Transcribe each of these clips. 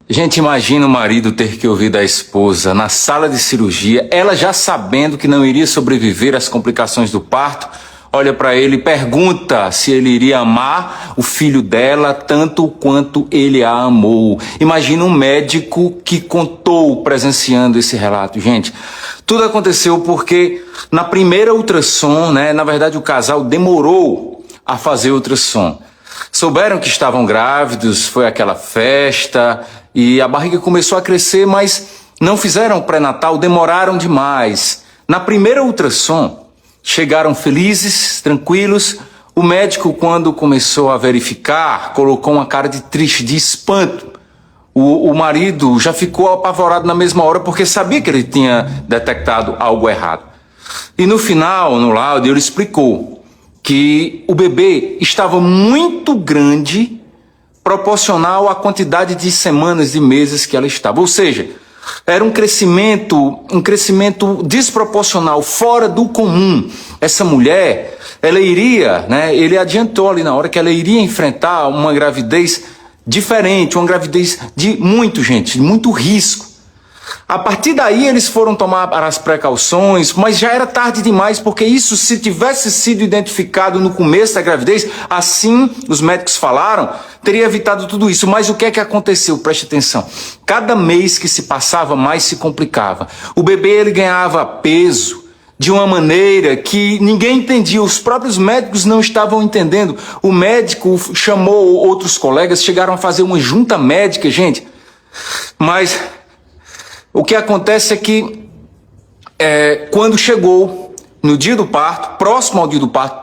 Gente, imagina o marido ter que ouvir da esposa na sala de cirurgia, ela já sabendo que não iria sobreviver às complicações do parto, olha para ele e pergunta se ele iria amar o filho dela tanto quanto ele a amou. Imagina um médico que contou presenciando esse relato. Gente, tudo aconteceu porque na primeira ultrassom, na verdade o casal demorou a fazer ultrassom. Souberam que estavam grávidos, foi aquela festa e a barriga começou a crescer, mas não fizeram pré-natal, demoraram demais. Na primeira ultrassom, chegaram felizes, tranquilos. O médico, quando começou a verificar, colocou uma cara de triste, de espanto. O marido já ficou apavorado na mesma hora porque sabia que ele tinha detectado algo errado. E no final, no laudo, ele explicou que o bebê estava muito grande, proporcional à quantidade de semanas e meses que ela estava. Ou seja, era um crescimento desproporcional, fora do comum. Essa mulher, ela iria, ele adiantou ali na hora que ela iria enfrentar uma gravidez diferente, uma gravidez de muito risco. A partir daí eles foram tomar as precauções, mas já era tarde demais, porque isso, se tivesse sido identificado no começo da gravidez, assim os médicos falaram, teria evitado tudo isso. Mas o que é que aconteceu? Preste atenção. Cada mês que se passava, mais se complicava. O bebê, ele ganhava peso de uma maneira que ninguém entendia. Os próprios médicos não estavam entendendo. O médico chamou outros colegas, chegaram a fazer uma junta médica, gente. Mas o que acontece é que quando chegou no dia do parto, próximo ao dia do parto,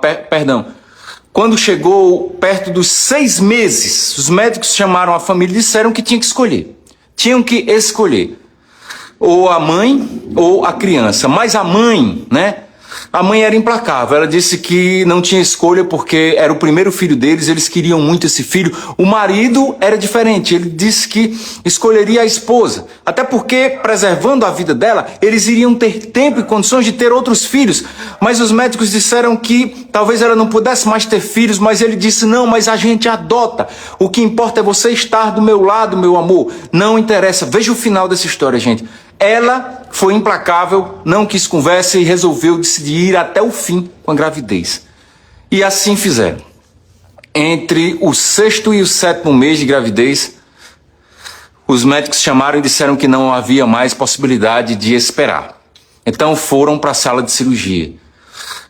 quando chegou perto dos 6 meses, os médicos chamaram a família e disseram que tinha que escolher. Tinham que escolher ou a mãe ou a criança. Mas a mãe, a mãe era implacável. Ela disse que não tinha escolha porque era o primeiro filho deles, eles queriam muito esse filho. O marido era diferente, ele disse que escolheria a esposa. Até porque, preservando a vida dela, eles iriam ter tempo e condições de ter outros filhos. Mas os médicos disseram que talvez ela não pudesse mais ter filhos, mas ele disse, não, mas a gente adota. O que importa é você estar do meu lado, meu amor. Não interessa. Veja o final dessa história, gente. Ela foi implacável, não quis conversa e resolveu decidir ir até o fim com a gravidez. E assim fizeram. Entre o 6º e o 7º mês de gravidez, os médicos chamaram e disseram que não havia mais possibilidade de esperar. Então foram para a sala de cirurgia.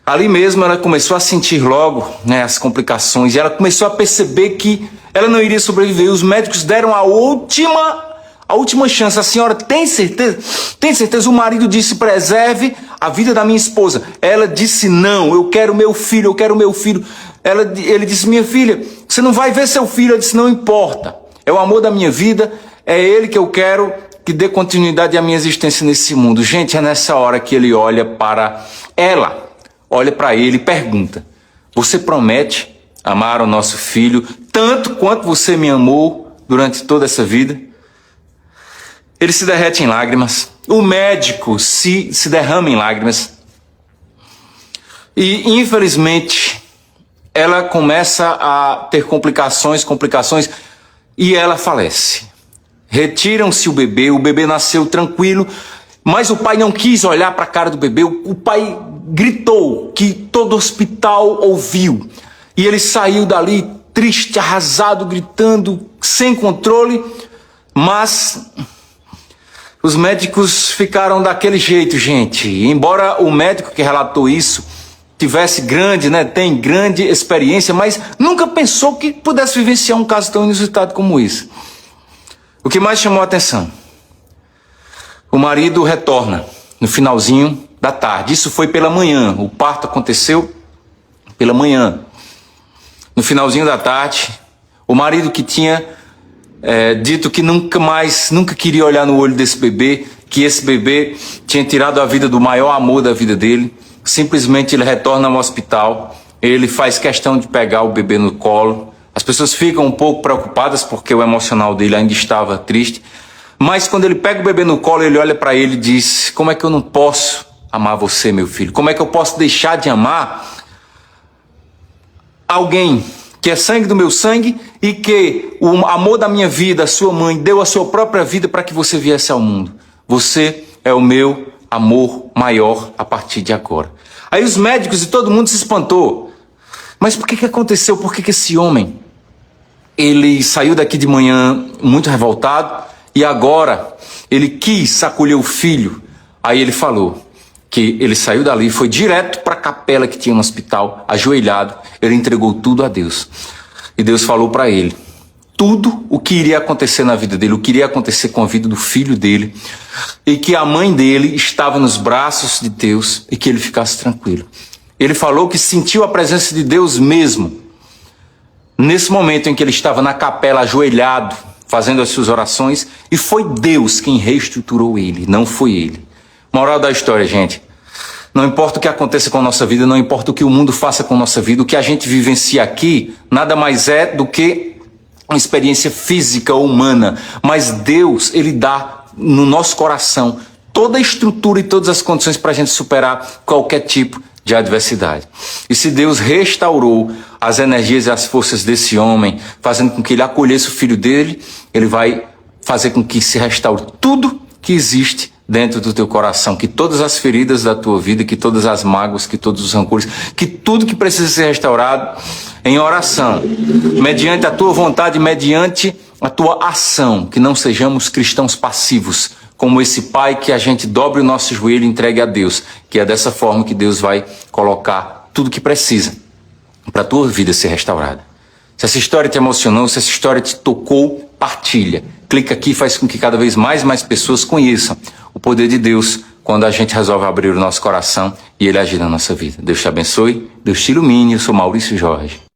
Ali mesmo ela começou a sentir logo as complicações e ela começou a perceber que ela não iria sobreviver. Os médicos deram a última chance. A senhora tem certeza? Tem certeza? O marido disse, preserve a vida da minha esposa. Ela disse, não, eu quero meu filho, eu quero meu filho. Ele disse, minha filha, você não vai ver seu filho. Ela disse, não importa. É o amor da minha vida, é ele que eu quero que dê continuidade à minha existência nesse mundo. Gente, é nessa hora que ele olha para ela, olha para ele e pergunta, você promete amar o nosso filho tanto quanto você me amou durante toda essa vida? Ele se derrete em lágrimas, o médico se derrama em lágrimas e, infelizmente, ela começa a ter complicações e ela falece. Retiram-se o bebê nasceu tranquilo, mas o pai não quis olhar para a cara do bebê, o pai gritou que todo o hospital ouviu e ele saiu dali triste, arrasado, gritando, sem controle, mas os médicos ficaram daquele jeito, gente. Embora o médico que relatou isso tivesse tem grande experiência, mas nunca pensou que pudesse vivenciar um caso tão inusitado como esse. O que mais chamou a atenção? O marido retorna no finalzinho da tarde. Isso foi pela manhã. O parto aconteceu pela manhã. No finalzinho da tarde, o marido que tinha dito que nunca queria olhar no olho desse bebê, que esse bebê tinha tirado a vida do maior amor da vida dele, simplesmente ele retorna ao hospital, ele faz questão de pegar o bebê no colo. As pessoas ficam um pouco preocupadas porque o emocional dele ainda estava triste, mas quando ele pega o bebê no colo, ele olha para ele e diz, como é que eu não posso amar você, meu filho? Como é que eu posso deixar de amar alguém que é sangue do meu sangue e que o amor da minha vida, a sua mãe, deu a sua própria vida para que você viesse ao mundo. Você é o meu amor maior a partir de agora. Aí os médicos e todo mundo se espantou. Mas por que aconteceu? Por que esse homem, ele saiu daqui de manhã muito revoltado e agora ele quis acolher o filho? Aí ele falou que ele saiu dali, foi direto para a capela que tinha no hospital, ajoelhado, ele entregou tudo a Deus. E Deus falou para ele tudo o que iria acontecer na vida dele, o que iria acontecer com a vida do filho dele, e que a mãe dele estava nos braços de Deus e que ele ficasse tranquilo. Ele falou que sentiu a presença de Deus mesmo, nesse momento em que ele estava na capela ajoelhado, fazendo as suas orações, e foi Deus quem reestruturou ele, não foi ele. Moral da história, gente, não importa o que aconteça com a nossa vida, não importa o que o mundo faça com a nossa vida, o que a gente vivencia aqui, nada mais é do que uma experiência física ou humana, mas Deus, Ele dá no nosso coração toda a estrutura e todas as condições para a gente superar qualquer tipo de adversidade. E se Deus restaurou as energias e as forças desse homem, fazendo com que ele acolhesse o filho dele, Ele vai fazer com que se restaure tudo que existe dentro do teu coração, que todas as feridas da tua vida, que todas as mágoas, que todos os rancores, que tudo que precisa ser restaurado em oração, mediante a tua vontade, mediante a tua ação, que não sejamos cristãos passivos, como esse pai que a gente dobre o nosso joelho e entregue a Deus, que é dessa forma que Deus vai colocar tudo que precisa para a tua vida ser restaurada. Se essa história te emocionou, se essa história te tocou, partilha. Clica aqui e faz com que cada vez mais pessoas conheçam o poder de Deus quando a gente resolve abrir o nosso coração e Ele agir na nossa vida. Deus te abençoe, Deus te ilumine. Eu sou Maurício Jorge.